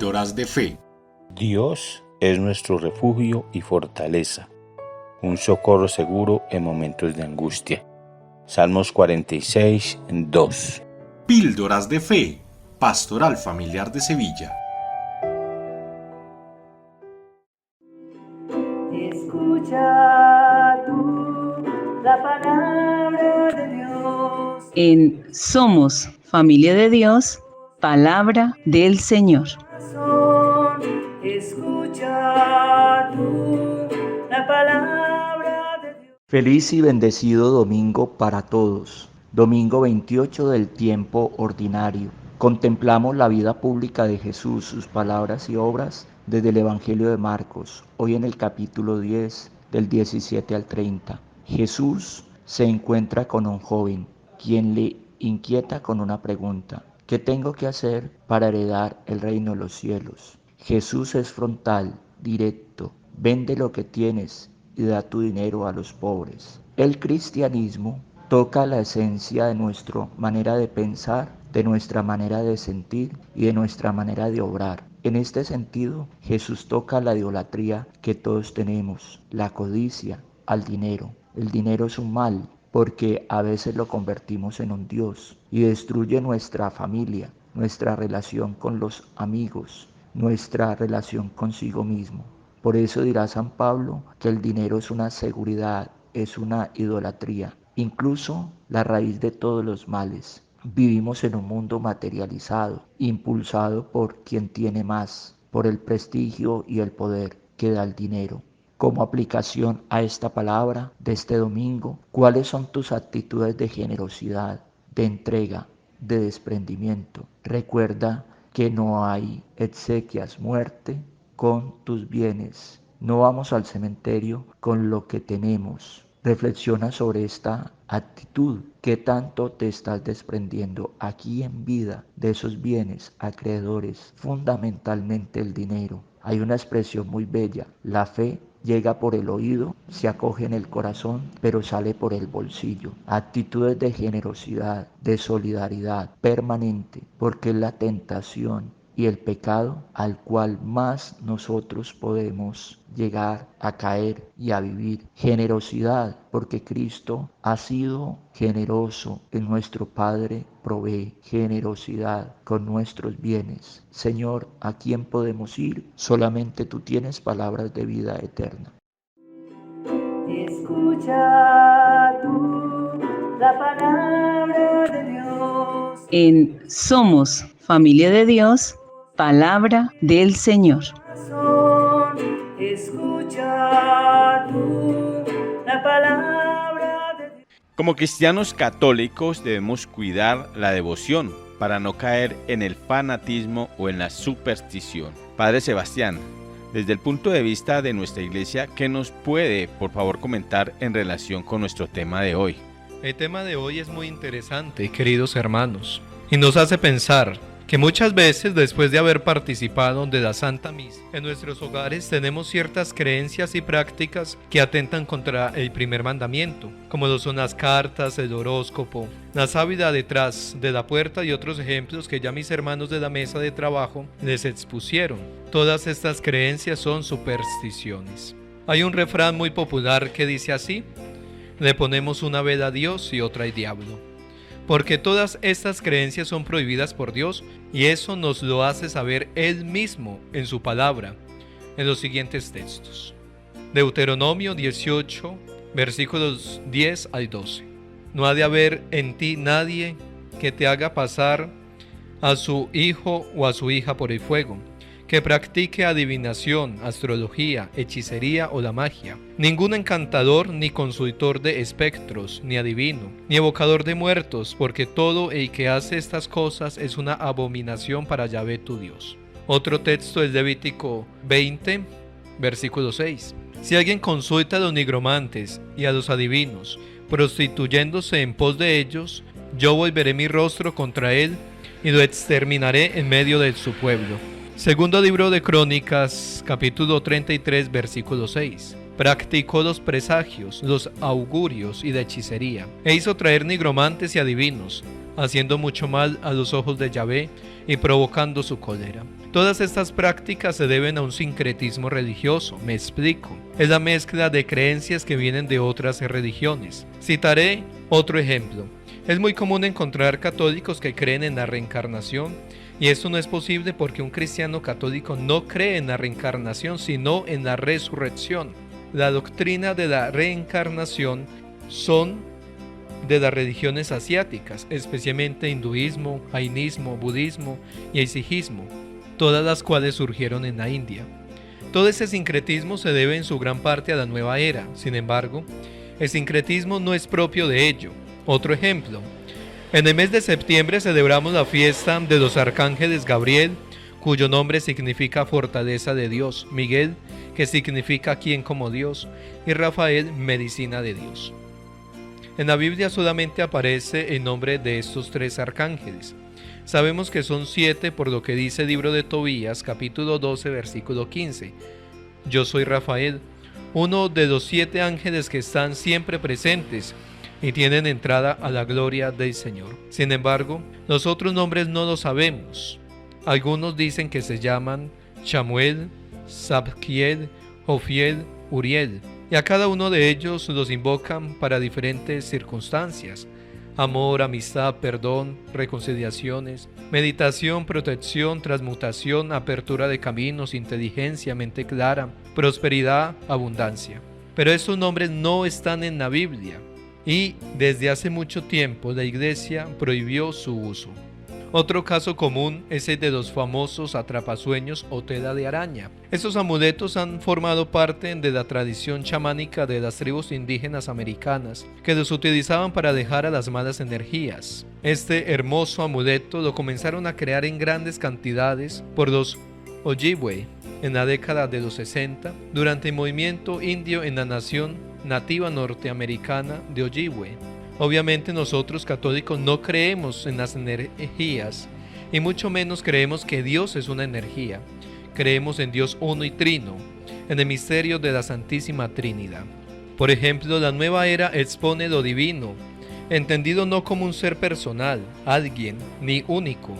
Píldoras de Fe. Dios es nuestro refugio y fortaleza, un socorro seguro en momentos de angustia. Salmos 46, 2. Píldoras de Fe, Pastoral Familiar de Sevilla. Escucha tú la palabra de Dios. En Somos Familia de Dios, Palabra del Señor. Escucha tú la palabra de Dios. Feliz y bendecido domingo para todos. Domingo 28 del tiempo ordinario. Contemplamos la vida pública de Jesús, sus palabras y obras desde el Evangelio de Marcos, hoy en el capítulo 10, del 17 al 30. Jesús se encuentra con un joven, quien le inquieta con una pregunta: ¿qué tengo que hacer para heredar el reino de los cielos? Jesús es frontal, directo: vende lo que tienes y da tu dinero a los pobres. El cristianismo toca la esencia de nuestra manera de pensar, de nuestra manera de sentir y de nuestra manera de obrar. En este sentido, Jesús toca la idolatría que todos tenemos, la codicia al dinero. El dinero es un mal porque a veces lo convertimos en un Dios y destruye nuestra familia, nuestra relación con los amigos, nuestra relación consigo mismo. Por eso dirá San Pablo que el dinero es una seguridad, es una idolatría, incluso la raíz de todos los males. Vivimos en un mundo materializado, impulsado por quien tiene más, por el prestigio y el poder que da el dinero. Como aplicación a esta palabra de este domingo, ¿cuáles son tus actitudes de generosidad, de entrega, de desprendimiento? Recuerda que no hay exequias, muerte con tus bienes. No vamos al cementerio con lo que tenemos. Reflexiona sobre esta actitud. ¿Qué tanto te estás desprendiendo aquí en vida de esos bienes acreedores? Fundamentalmente el dinero. Hay una expresión muy bella: la fe llega por el oído, se acoge en el corazón, pero sale por el bolsillo. Actitudes de generosidad, de solidaridad permanente, porque es la tentación y el pecado al cual más nosotros podemos llegar a caer y a vivir. Generosidad, porque Cristo ha sido generoso, en nuestro Padre provee generosidad con nuestros bienes. Señor, ¿a quién podemos ir? Solamente tú tienes palabras de vida eterna. Escucha tú la palabra de Dios. En Somos Familia de Dios, Palabra del Señor. Escucha tú la palabra de Dios. Como cristianos católicos debemos cuidar la devoción para no caer en el fanatismo o en la superstición. Padre Sebastián, desde el punto de vista de nuestra iglesia, ¿qué nos puede, por favor, comentar en relación con nuestro tema de hoy? El tema de hoy es muy interesante, queridos hermanos, y nos hace pensar que muchas veces, después de haber participado de la Santa Misa, en nuestros hogares tenemos ciertas creencias y prácticas que atentan contra el primer mandamiento, como lo son las cartas, el horóscopo, la sábila detrás de la puerta y otros ejemplos que ya mis hermanos de la mesa de trabajo les expusieron. Todas estas creencias son supersticiones. Hay un refrán muy popular que dice así: le ponemos una vela a Dios y otra al diablo. Porque todas estas creencias son prohibidas por Dios y eso nos lo hace saber Él mismo en su palabra, en los siguientes textos. Deuteronomio 18, versículos 10 al 12. No ha de haber en ti nadie que te haga pasar a su hijo o a su hija por el fuego, que practique adivinación, astrología, hechicería o la magia. Ningún encantador, ni consultor de espectros, ni adivino, ni evocador de muertos, porque todo el que hace estas cosas es una abominación para Yahvé tu Dios. Otro texto es Levítico 20, versículo 6. Si alguien consulta a los nigromantes y a los adivinos, prostituyéndose en pos de ellos, yo volveré mi rostro contra él y lo exterminaré en medio de su pueblo. Segundo libro de Crónicas, capítulo 33, versículo 6. Practicó los presagios, los augurios y la hechicería, e hizo traer nigromantes y adivinos, haciendo mucho mal a los ojos de Yahvé y provocando su cólera. Todas estas prácticas se deben a un sincretismo religioso. Me explico. Es la mezcla de creencias que vienen de otras religiones. Citaré otro ejemplo. Es muy común encontrar católicos que creen en la reencarnación, y esto no es posible porque un cristiano católico no cree en la reencarnación, sino en la resurrección. La doctrina de la reencarnación son de las religiones asiáticas, especialmente hinduismo, jainismo, budismo y eisijismo, todas las cuales surgieron en la India. Todo ese sincretismo se debe en su gran parte a la nueva era. Sin embargo, el sincretismo no es propio de ello. Otro ejemplo. En el mes de septiembre celebramos la fiesta de los arcángeles Gabriel, cuyo nombre significa fortaleza de Dios, Miguel, que significa quien como Dios, y Rafael, medicina de Dios. En la Biblia solamente aparece el nombre de estos tres arcángeles. Sabemos que son 7 por lo que dice el libro de Tobías, capítulo 12, versículo 15. Yo soy Rafael, uno de los 7 ángeles que están siempre presentes y tienen entrada a la gloria del Señor. Sin embargo, los otros nombres no los sabemos. Algunos dicen que se llaman Chamuel, Zabkiel, Jofiel, Uriel, y a cada uno de ellos los invocan para diferentes circunstancias: amor, amistad, perdón, reconciliaciones, meditación, protección, transmutación, apertura de caminos, inteligencia, mente clara, prosperidad, abundancia. Pero estos nombres no están en la Biblia, y desde hace mucho tiempo la Iglesia prohibió su uso. Otro caso común es el de los famosos atrapasueños o tela de araña. Estos amuletos han formado parte de la tradición chamánica de las tribus indígenas americanas, que los utilizaban para alejar a las malas energías. Este hermoso amuleto lo comenzaron a crear en grandes cantidades por los Ojibwe en la década de los 60, durante el movimiento indio en la nación nativa norteamericana de Ojibwe. Obviamente nosotros católicos no creemos en las energías, y mucho menos creemos que Dios es una energía. Creemos en Dios uno y trino, en el misterio de la Santísima Trinidad. Por ejemplo, la nueva era expone lo divino, entendido no como un ser personal, alguien, ni único,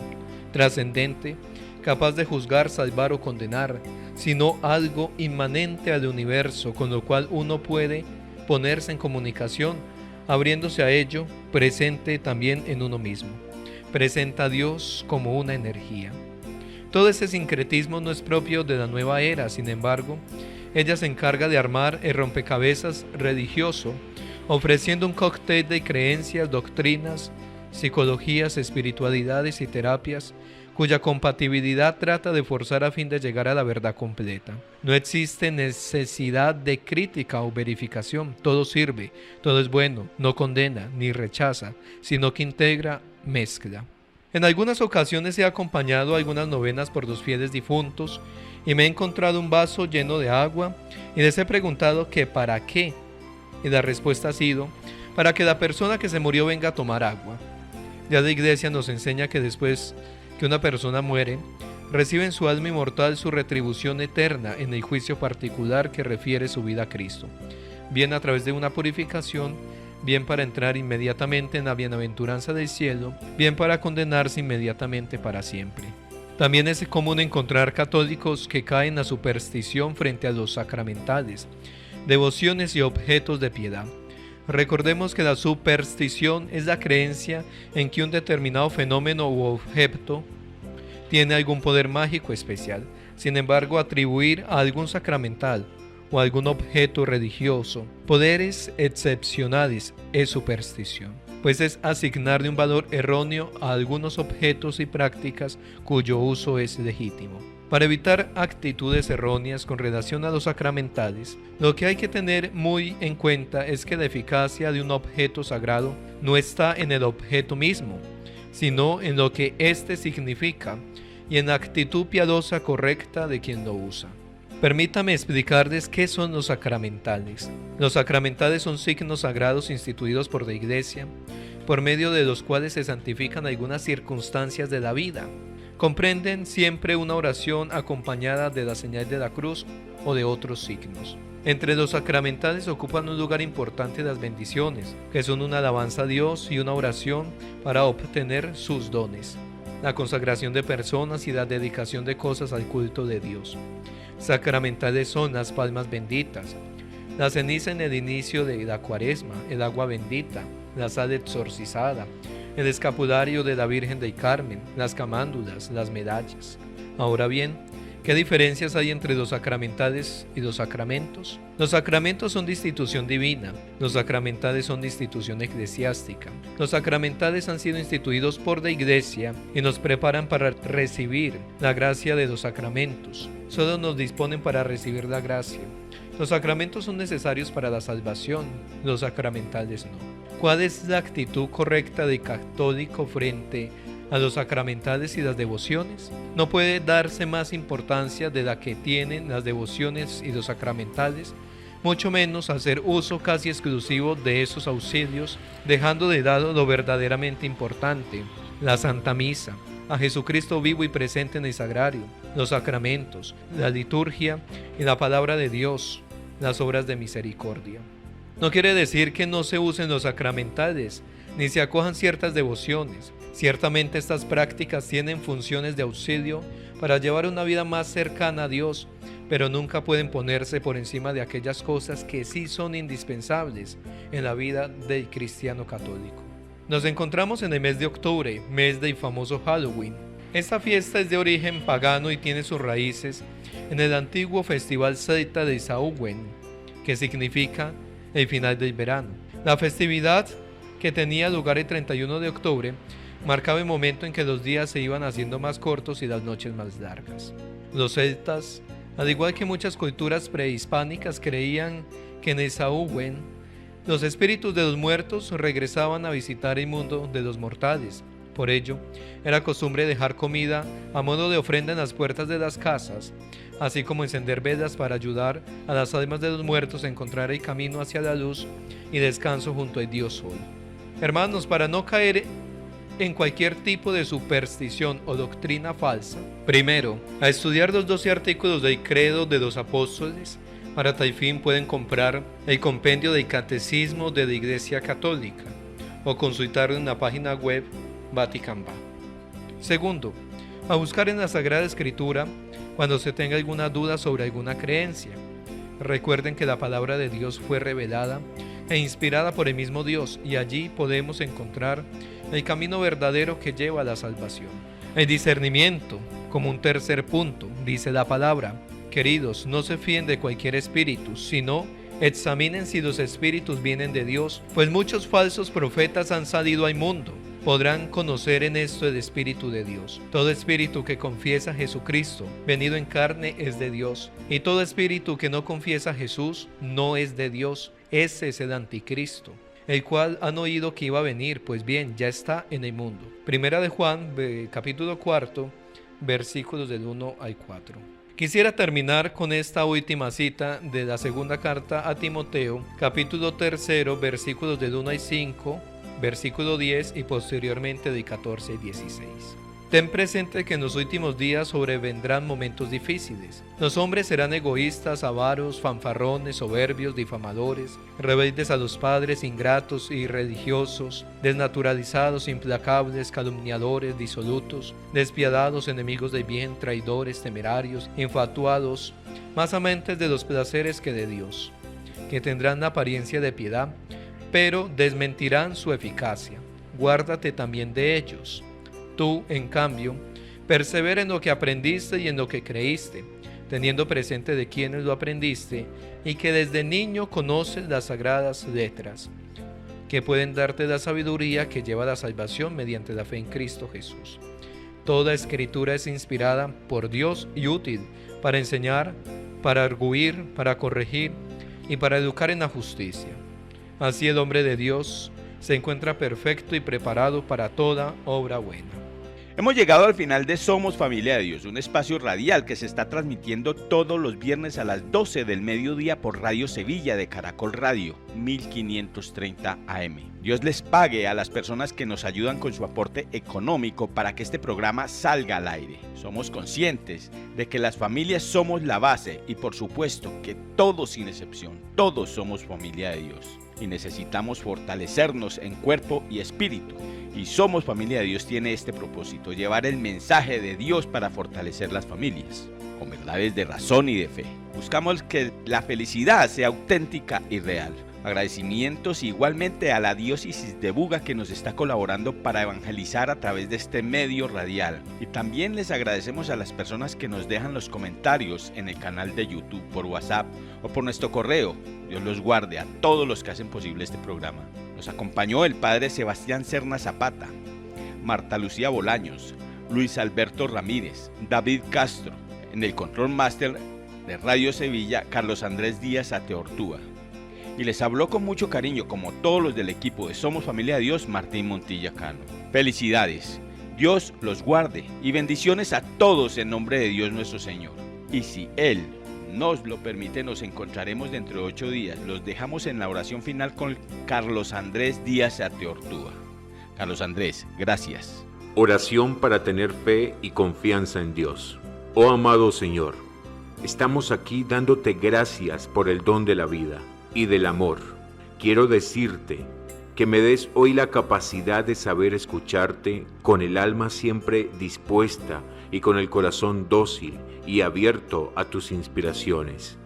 trascendente, capaz de juzgar, salvar o condenar, sino algo inmanente al universo, con lo cual uno puede ponerse en comunicación, abriéndose a ello, presente también en uno mismo. Presenta a Dios como una energía. Todo ese sincretismo no es propio de la nueva era, sin embargo, ella se encarga de armar el rompecabezas religioso, ofreciendo un cóctel de creencias, doctrinas, psicologías, espiritualidades y terapias, cuya compatibilidad trata de forzar a fin de llegar a la verdad completa. No existe necesidad de crítica o verificación, todo sirve, todo es bueno, no condena ni rechaza, sino que integra, mezcla. En algunas ocasiones he acompañado algunas novenas por los fieles difuntos y me he encontrado un vaso lleno de agua y les he preguntado que ¿para qué? Y la respuesta ha sido: para que la persona que se murió venga a tomar agua. Ya la Iglesia nos enseña que después que una persona muere, recibe en su alma inmortal su retribución eterna en el juicio particular que refiere su vida a Cristo, bien a través de una purificación, bien para entrar inmediatamente en la bienaventuranza del cielo, bien para condenarse inmediatamente para siempre. También es común encontrar católicos que caen a superstición frente a los sacramentales, devociones y objetos de piedad. Recordemos que la superstición es la creencia en que un determinado fenómeno u objeto tiene algún poder mágico especial. Sin embargo, atribuir a algún sacramental o a algún objeto religioso poderes excepcionales es superstición, pues es asignarle un valor erróneo a algunos objetos y prácticas cuyo uso es legítimo. Para evitar actitudes erróneas con relación a los sacramentales, lo que hay que tener muy en cuenta es que la eficacia de un objeto sagrado no está en el objeto mismo, sino en lo que éste significa y en la actitud piadosa correcta de quien lo usa. Permítame explicarles qué son los sacramentales. Los sacramentales son signos sagrados instituidos por la Iglesia, por medio de los cuales se santifican algunas circunstancias de la vida. Comprenden siempre una oración acompañada de la señal de la cruz o de otros signos. Entre los sacramentales ocupan un lugar importante las bendiciones, que son una alabanza a Dios y una oración para obtener sus dones. la consagración de personas y la dedicación de cosas al culto de Dios. Sacramentales son las palmas benditas, la ceniza en el inicio de la cuaresma, el agua bendita, la sal exorcizada, el escapulario de la Virgen del Carmen, las camándulas, las medallas. Ahora bien, ¿qué diferencias hay entre los sacramentales y los sacramentos? Los sacramentos son de institución divina, los sacramentales son de institución eclesiástica. Los sacramentales han sido instituidos por la Iglesia y nos preparan para recibir la gracia de los sacramentos. Solo nos disponen para recibir la gracia. Los sacramentos son necesarios para la salvación, los sacramentales no. ¿Cuál es la actitud correcta del católico frente a los sacramentales y las devociones? No puede darse más importancia de la que tienen las devociones y los sacramentales, mucho menos hacer uso casi exclusivo de esos auxilios, dejando de lado lo verdaderamente importante, la Santa Misa, a Jesucristo vivo y presente en el sagrario, los sacramentos, la liturgia y la palabra de Dios, las obras de misericordia. No quiere decir que no se usen los sacramentales, ni se acojan ciertas devociones. Ciertamente estas prácticas tienen funciones de auxilio para llevar una vida más cercana a Dios, pero nunca pueden ponerse por encima de aquellas cosas que sí son indispensables en la vida del cristiano católico. Nos encontramos en el mes de octubre, mes del famoso Halloween. Esta fiesta es de origen pagano y tiene sus raíces en el antiguo festival celta de Samhain, que significa el final del verano. La festividad, que tenía lugar el 31 de octubre, marcaba el momento en que los días se iban haciendo más cortos y las noches más largas. Los celtas, al igual que muchas culturas prehispánicas, creían que en el Samhain los espíritus de los muertos regresaban a visitar el mundo de los mortales. Por ello, era costumbre dejar comida a modo de ofrenda en las puertas de las casas, así como encender velas para ayudar a las almas de los muertos a encontrar el camino hacia la luz y descanso junto al Dios Sol. Hermanos, para no caer en cualquier tipo de superstición o doctrina falsa, primero, a estudiar los 12 artículos del credo de los apóstoles. Para tal fin pueden comprar el compendio del Catecismo de la Iglesia Católica o consultarlo en la página web Vatican Va. Segundo, a buscar en la Sagrada Escritura cuando se tenga alguna duda sobre alguna creencia. Recuerden que la palabra de Dios fue revelada e inspirada por el mismo Dios, y allí podemos encontrar el camino verdadero que lleva a la salvación. El discernimiento, como un tercer punto, dice la palabra: queridos, no se fíen de cualquier espíritu, sino examinen si los espíritus vienen de Dios, pues muchos falsos profetas han salido al mundo. Podrán conocer en esto el Espíritu de Dios. Todo espíritu que confiesa a Jesucristo, venido en carne, es de Dios. Y todo espíritu que no confiesa a Jesús, no es de Dios. Ese es el anticristo, el cual han oído que iba a venir, pues bien, ya está en el mundo. Primera de Juan, capítulo 4, versículos del 1 al 4. Quisiera terminar con esta última cita de la segunda carta a Timoteo, capítulo 3, versículos del 1 al 5, versículo 10 y posteriormente de 14 y 16. Ten presente que en los últimos días sobrevendrán momentos difíciles. Los hombres serán egoístas, avaros, fanfarrones, soberbios, difamadores, rebeldes a los padres, ingratos, irreligiosos, desnaturalizados, implacables, calumniadores, disolutos, despiadados, enemigos del bien, traidores, temerarios, infatuados, más amantes de los placeres que de Dios, que tendrán la apariencia de piedad, pero desmentirán su eficacia. Guárdate también de ellos. Tú, en cambio, persevera en lo que aprendiste y en lo que creíste, teniendo presente de quienes lo aprendiste y que desde niño conoces las sagradas letras, que pueden darte la sabiduría que lleva a la salvación mediante la fe en Cristo Jesús. Toda escritura es inspirada por Dios y útil para enseñar, para arguir, para corregir y para educar en la justicia. Así el hombre de Dios se encuentra perfecto y preparado para toda obra buena. Hemos llegado al final de Somos Familia de Dios, un espacio radial que se está transmitiendo todos los viernes a las 12 del mediodía por Radio Sevilla de Caracol Radio, 1530 AM. Dios les pague a las personas que nos ayudan con su aporte económico para que este programa salga al aire. Somos conscientes de que las familias somos la base y por supuesto que todos sin excepción, todos somos familia de Dios. y necesitamos fortalecernos en cuerpo y espíritu. Y Somos Familia de Dios tiene este propósito, llevar el mensaje de Dios para fortalecer las familias, con verdades de razón y de fe. Buscamos que la felicidad sea auténtica y real. Agradecimientos igualmente a la diócesis de Buga que nos está colaborando para evangelizar a través de este medio radial. Y también les agradecemos a las personas que nos dejan los comentarios en el canal de YouTube, por WhatsApp o por nuestro correo. Dios los guarde a todos los que hacen posible este programa. Nos acompañó el padre Sebastián Serna Zapata, Marta Lucía Bolaños, Luis Alberto Ramírez, David Castro. En el Control Master de Radio Sevilla, Carlos Andrés Díaz Ateortúa. Y les habló con mucho cariño, como todos los del equipo de Somos Familia de Dios, Martín Montilla Cano. Felicidades, Dios los guarde y bendiciones a todos en nombre de Dios nuestro Señor. Y si Él nos lo permite, nos encontraremos dentro de 8 días. Los dejamos en la oración final con Carlos Andrés Díaz Ateortúa. Carlos Andrés, gracias. Oración para tener fe y confianza en Dios. Oh amado Señor, estamos aquí dándote gracias por el don de la vida y del amor. Quiero decirte que me des hoy la capacidad de saber escucharte con el alma siempre dispuesta y con el corazón dócil y abierto a tus inspiraciones.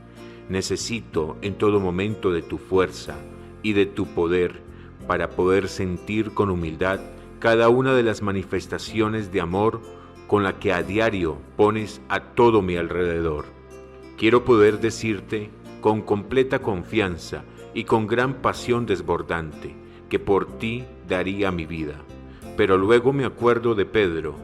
Necesito en todo momento de tu fuerza y de tu poder para poder sentir con humildad cada una de las manifestaciones de amor con la que a diario pones a todo mi alrededor. Quiero poder decirte con completa confianza y con gran pasión desbordante que por ti daría mi vida. Pero luego me acuerdo de Pedro,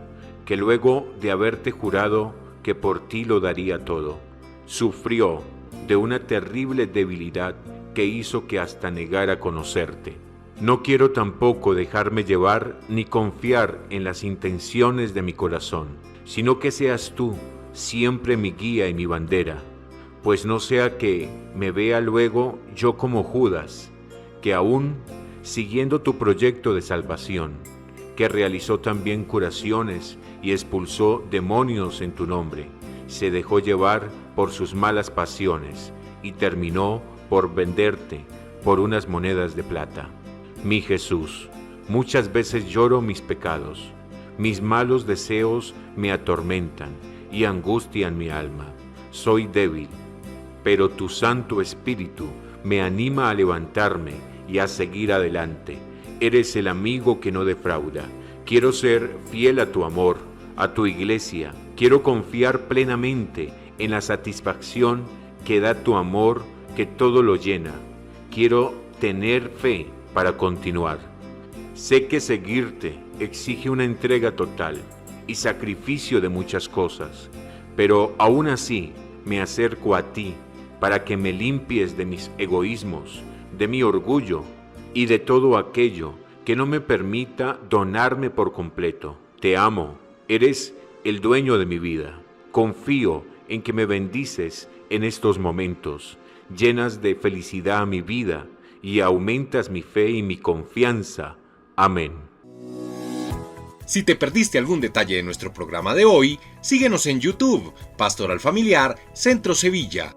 que luego de haberte jurado que por ti lo daría todo, sufrió de una terrible debilidad que hizo que hasta negara conocerte. No quiero tampoco dejarme llevar ni confiar en las intenciones de mi corazón, sino que seas tú siempre mi guía y mi bandera, pues no sea que me vea luego yo como Judas, que aún siguiendo tu proyecto de salvación, que realizó también curaciones y expulsó demonios en tu nombre, se dejó llevar por sus malas pasiones y terminó por venderte por unas monedas de plata. Mi Jesús, muchas veces lloro mis pecados, mis malos deseos me atormentan y angustian mi alma. Soy débil, pero tu Santo Espíritu me anima a levantarme y a seguir adelante. Eres el amigo que no defrauda. Quiero ser fiel a tu amor, a tu iglesia. Quiero confiar plenamente en la satisfacción que da tu amor, que todo lo llena. Quiero tener fe para continuar. Sé que seguirte exige una entrega total y sacrificio de muchas cosas, pero aún así me acerco a ti para que me limpies de mis egoísmos, de mi orgullo y de todo aquello que no me permita donarme por completo. Te amo, eres el dueño de mi vida. Confío en que me bendices en estos momentos, llenas de felicidad mi vida y aumentas mi fe y mi confianza. Amén. Si te perdiste algún detalle de nuestro programa de hoy, síguenos en YouTube, Pastoral Familiar Centro Sevilla.